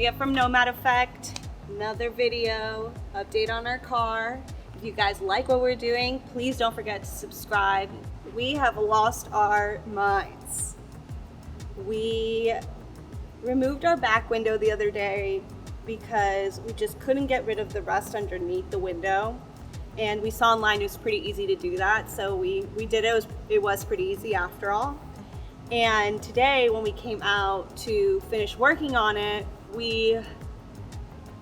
Leah from Nomad Effect. Another video update on our car. If you guys like what we're doing, please don't forget to subscribe. We have lost our minds. We removed our back window the other day because we just couldn't get rid of the rust underneath the window. And we saw online it was pretty easy to do that, so we did it. It was pretty easy after all. And today when we came out to finish working on it, we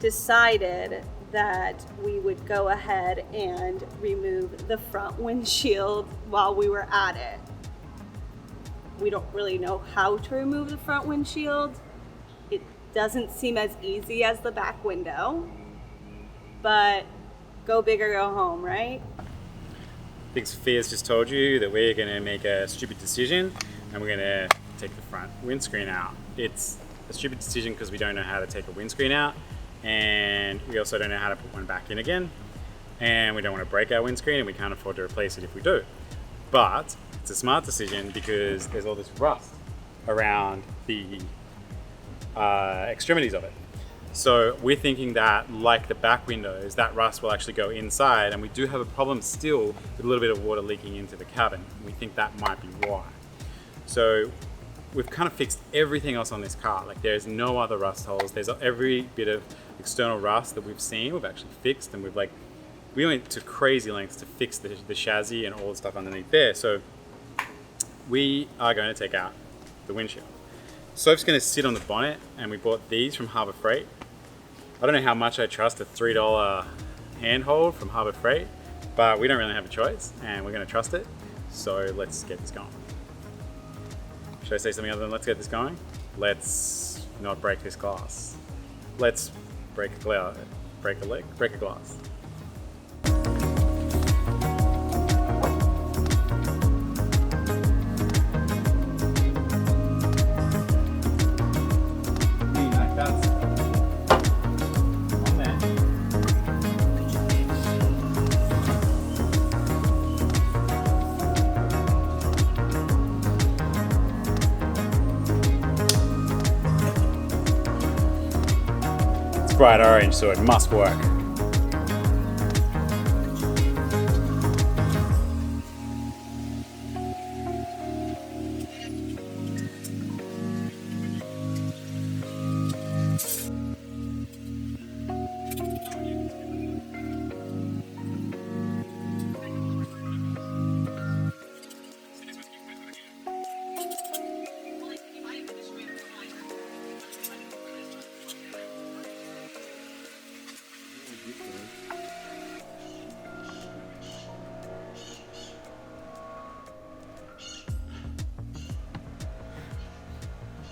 decided that we would go ahead and remove the front windshield while we were at it. We don't really know how to remove the front windshield. It doesn't seem as easy as the back window, but go big or go home, right? I think Sophia's just told you that we're going to make a stupid decision and we're going to take the front windscreen out. It's a stupid decision because we don't know how to take a windscreen out, and we also don't know how to put one back in again, and we don't want to break our windscreen, and we can't afford to replace it if we do. But it's a smart decision because there's all this rust around the extremities of it. So we're thinking that, like the back windows, that rust will actually go inside, and we do have a problem still with a little bit of water leaking into the cabin. We think that might be why. So we've kind of fixed everything else on this car. Like, there's no other rust holes. There's every bit of external rust that we've seen, we've actually fixed, and we went to crazy lengths to fix the chassis and all the stuff underneath there. So we are going to take out the windshield. Soph's going to sit on the bonnet, and we bought these from Harbor Freight. I don't know how much I trust a $3 handhold from Harbor Freight, but we don't really have a choice, and we're going to trust it. So let's get this going. Should I say something other than let's get this going? Let's not break this glass. Let's break a glass. Break a glass. Bright orange, so it must work.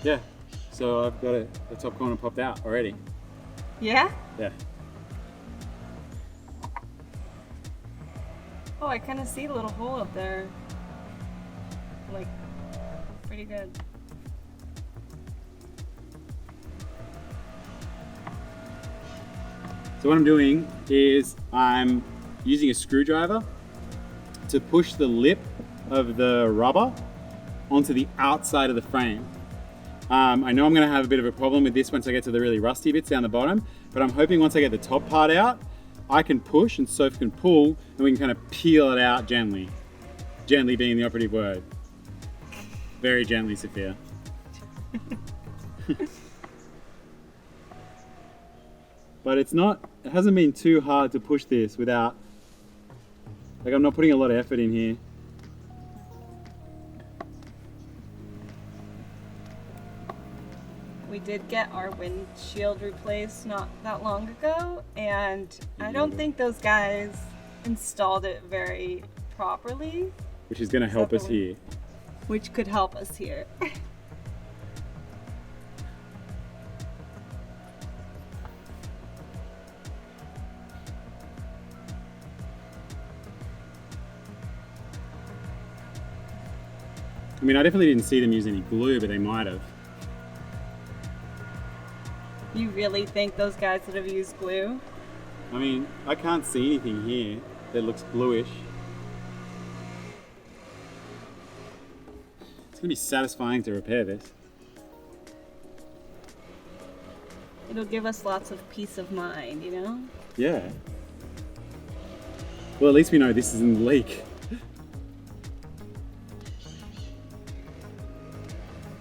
Yeah, so I've got it. The top corner popped out already. Yeah? Yeah. Oh, I kind of see a little hole up there. Like, pretty good. So what I'm doing is I'm using a screwdriver to push the lip of the rubber onto the outside of the frame. I know I'm going to have a bit of a problem with this once I get to the really rusty bits down the bottom, but I'm hoping once I get the top part out, I can push and Soph can pull, and we can kind of peel it out gently. Gently being the operative word. Very gently, Sophia. But it hasn't been too hard to push this without, I'm not putting a lot of effort in here. We did get our windshield replaced not that long ago, and I don't think those guys installed it very properly. Which is going to help us here. Which could help us here. I mean, I definitely didn't see them use any glue, but they might have. You really think those guys would have used glue? I mean, I can't see anything here that looks bluish. It's going to be satisfying to repair this. It'll give us lots of peace of mind, you know? Yeah. Well, at least we know this isn't a leak.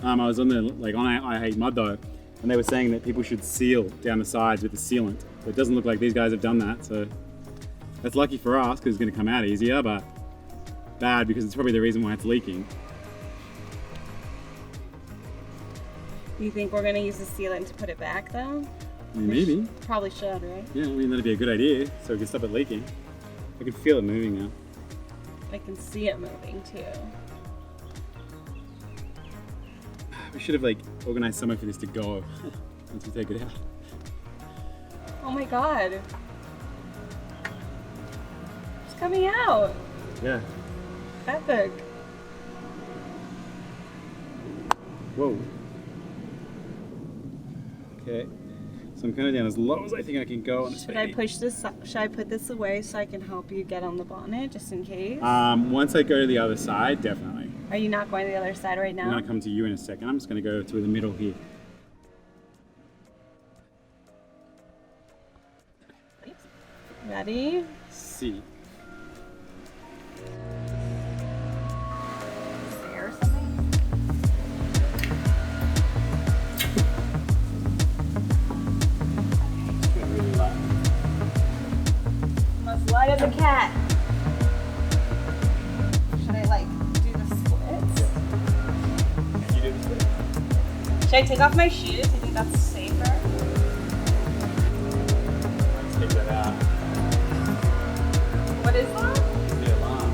I was on the on I Hate Mud though, and they were saying that people should seal down the sides with the sealant. But it doesn't look like these guys have done that, so that's lucky for us because it's going to come out easier, but bad because it's probably the reason why it's leaking. Do you think we're going to use the sealant to put it back though? Maybe. Probably should, right? Yeah, I mean that'd be a good idea, so we can stop it leaking. I can feel it moving now. I can see it moving too. We should have organized somewhere for this to go once we take it out. Oh my god. It's coming out. Yeah. Epic. Whoa. Okay. So I'm kind of down as low as I think I can go on this Should I push this? Should I put this away so I can help you get on the bonnet just in case? Once I go to the other side, definitely. Are you not going to the other side right now? I'm gonna come to you in a second. I'm just gonna go to the middle here. Ready? See. Or something? I'm as light as a cat. Should I do the splits? Can you do the split? Should I take off my shoes? Do you think that's safer? Let's take that out. What is that? The alarm.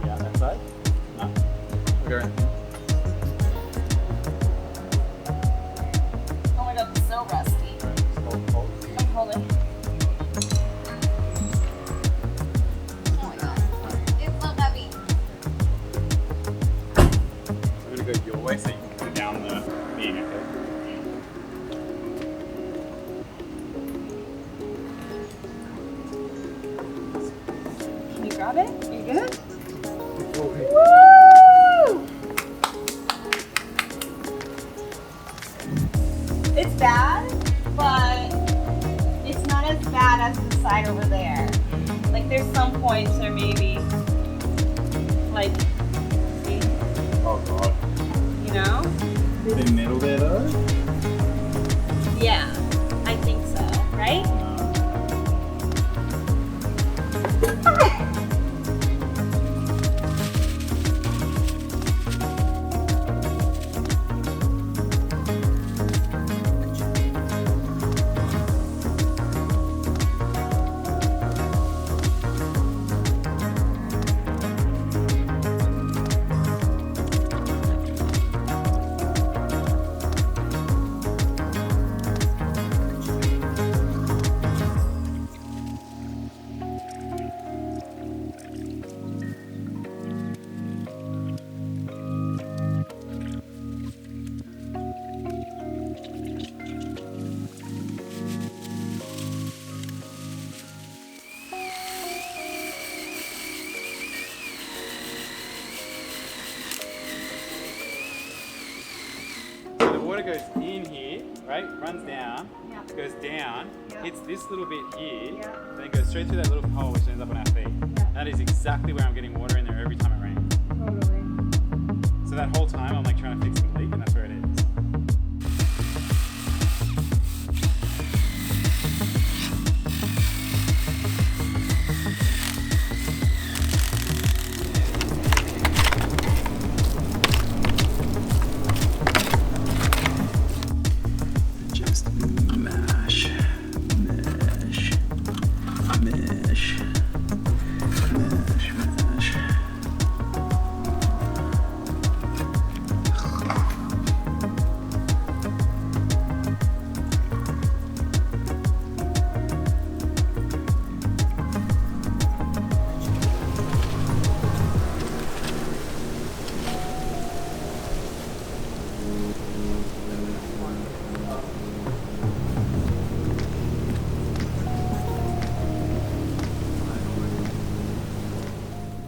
Yeah, that side? No. Okay. Oh my god, it's so rusty. Hold. I'm holding. Oh my god. It's so heavy. I'm gonna go your way so you can put it down the thing, okay? Can you grab it? Are you good? Okay. Woo! It's bad, but it's not as bad as the side over there. There's some points where maybe, see, Oh god. you know? Is there metal there though? Yeah, I think so, right? Water goes in here, right? Runs down, Yeah. goes down, Yeah. hits this little bit here, Yeah. then goes straight through that little hole which ends up on our feet. Yeah. That is exactly where I'm getting water in there every time it rains. Totally. So that whole time I'm trying to fix the leak and that's where it is. Mesh. Mesh, mesh.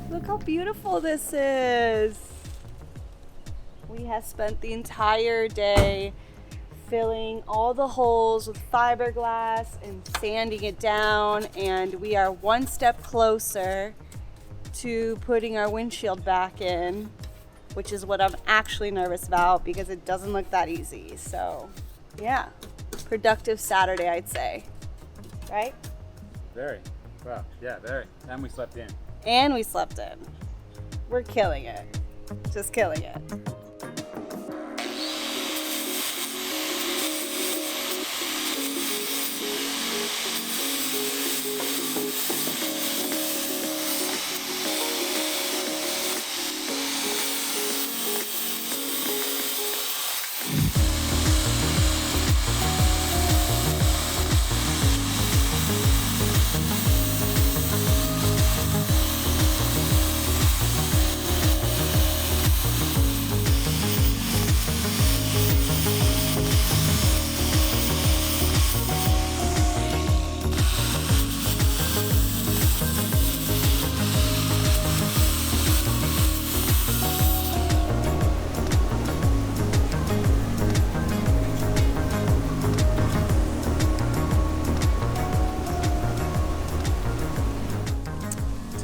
Look how beautiful this is. We have spent the entire day filling all the holes with fiberglass and sanding it down, and we are one step closer to putting our windshield back in, which is what I'm actually nervous about because it doesn't look that easy. So yeah, productive Saturday, I'd say, right? Very. Wow. Yeah, very. And we slept in. And we slept in. We're killing it. Just killing it.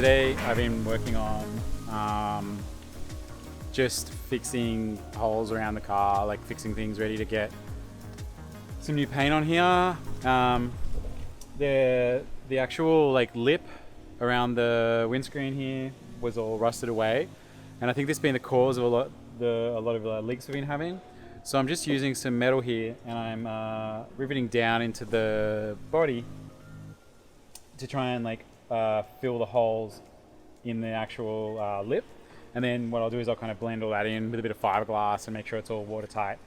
Today I've been working on just fixing holes around the car, like fixing things ready to get some new paint on here. The actual like lip around the windscreen here was all rusted away, and I think this has been the cause of a lot of the leaks we've been having. So I'm just using some metal here, and I'm riveting down into the body to try and like fill the holes in the actual lip. And then what I'll do is I'll kind of blend all that in with a bit of fiberglass and make sure it's all watertight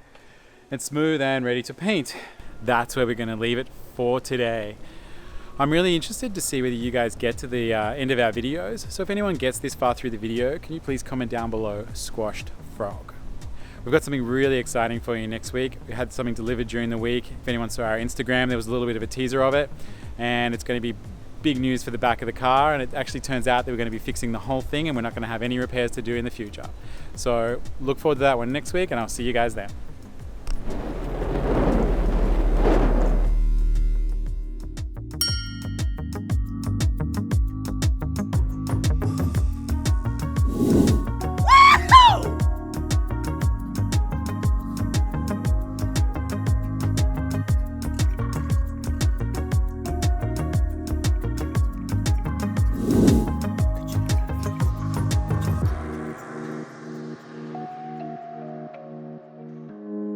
and smooth and ready to paint. That's where we're going to leave it for today. I'm really interested to see whether you guys get to the end of our videos. So if anyone gets this far through the video, can you please comment down below, squashed frog. We've got something really exciting for you next week. We had something delivered during the week. If anyone saw our Instagram, there was a little bit of a teaser of it, and it's going to be big news for the back of the car, and it actually turns out that we're going to be fixing the whole thing and we're not going to have any repairs to do in the future. So look forward to that one next week, and I'll see you guys then.